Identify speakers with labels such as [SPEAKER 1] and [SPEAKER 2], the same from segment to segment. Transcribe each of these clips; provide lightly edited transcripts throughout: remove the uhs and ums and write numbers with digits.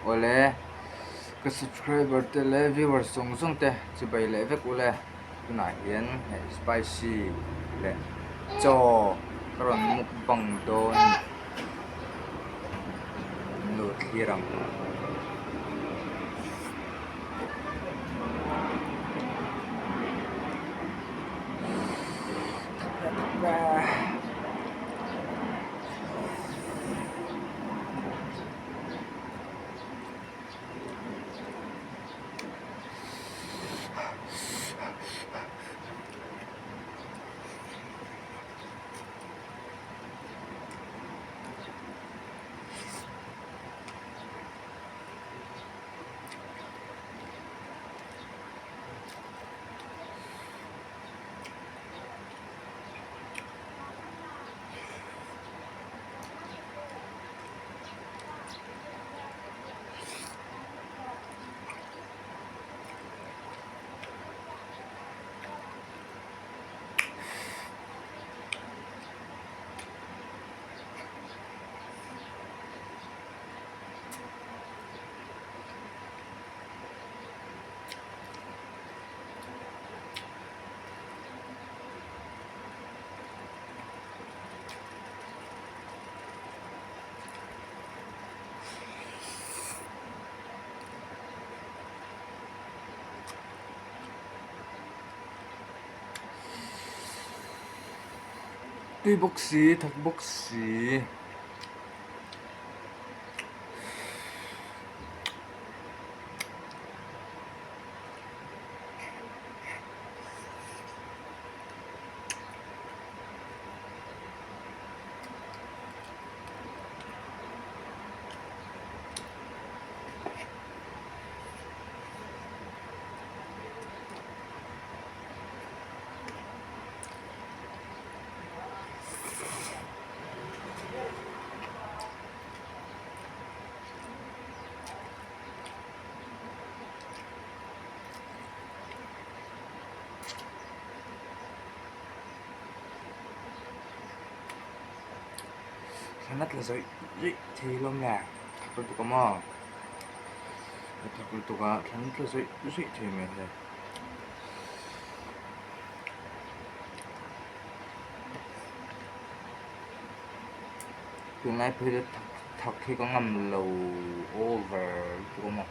[SPEAKER 1] ole ka subscriber te le viewers song te chibai le vek ule tuna hian spicy le cho karon mukbang don nu thiram tui boxi thak boxi sanat la zoi zoi thilom la thakul tu kama thakul tu ka sanat la zoi zoi thime le tương lai phe thak khi có ngầm lầu over tu kama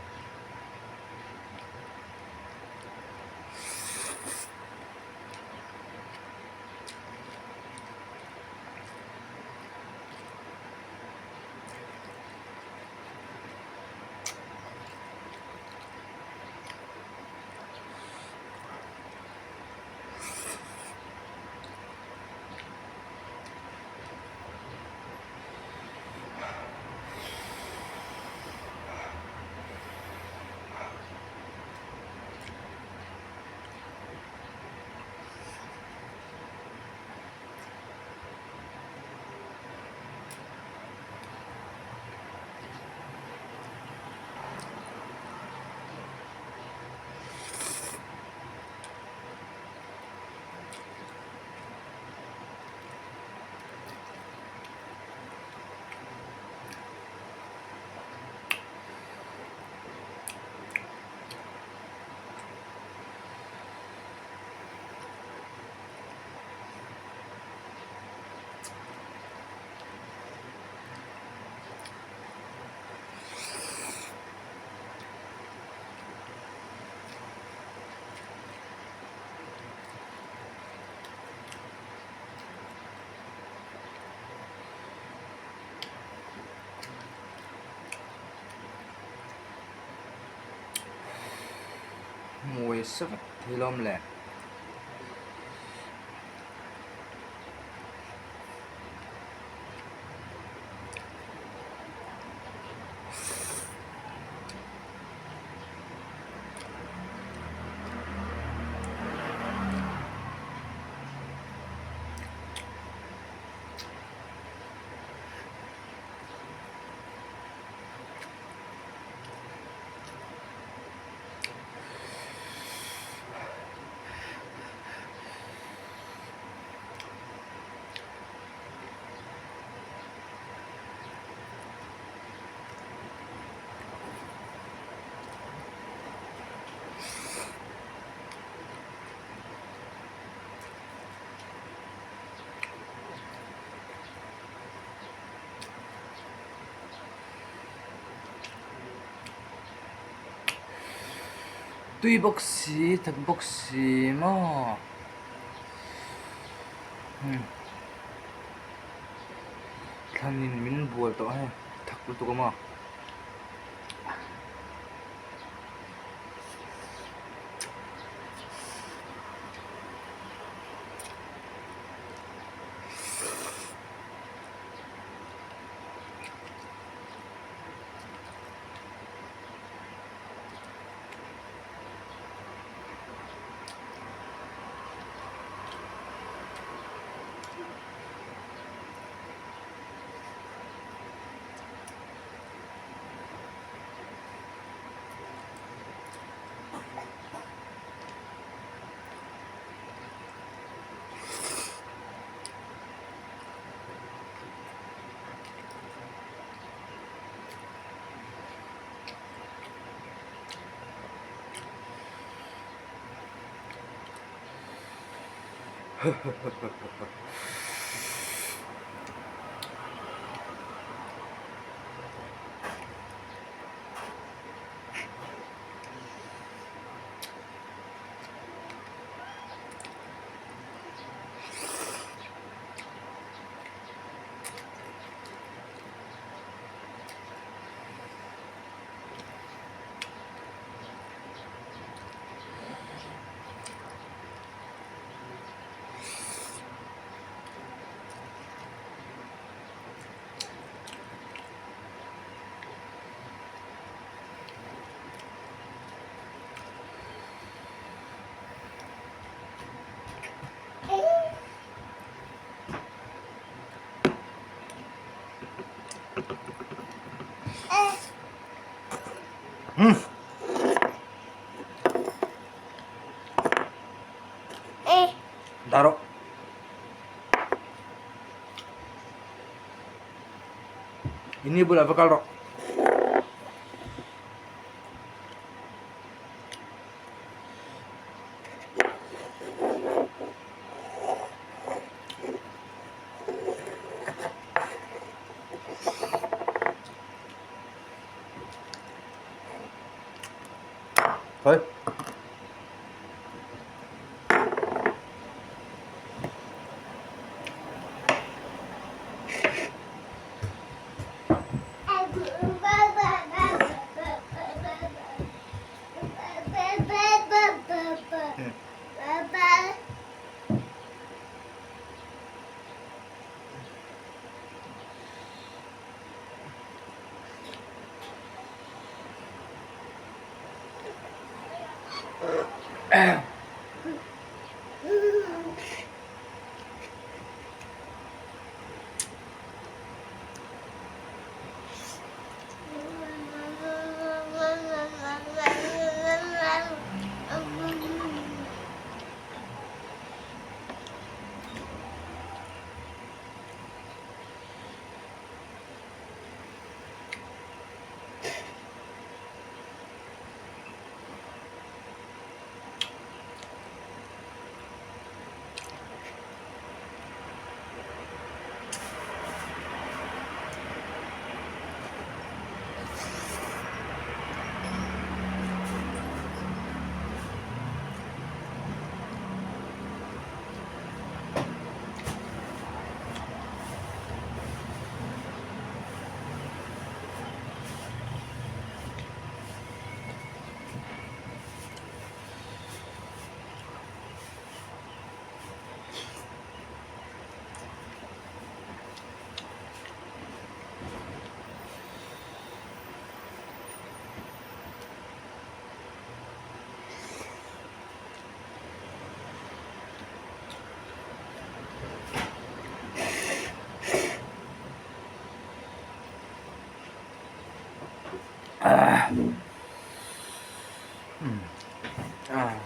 [SPEAKER 1] mùi sắc thilom le tui bốc xí thật bốc xí mà thằng nhìn mình buồn tao hay thật luôn tao mà Taruh. Ini bola bakal rok. Thôi.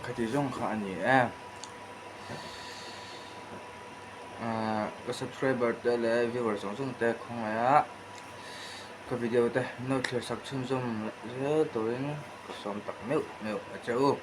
[SPEAKER 1] Cái gì trong khả nhỉ em cái subscriber tới là viewer sống trong tệ không á cái video tới nó chơi sắp chung rất tối sống tặc mèo mèo ở châu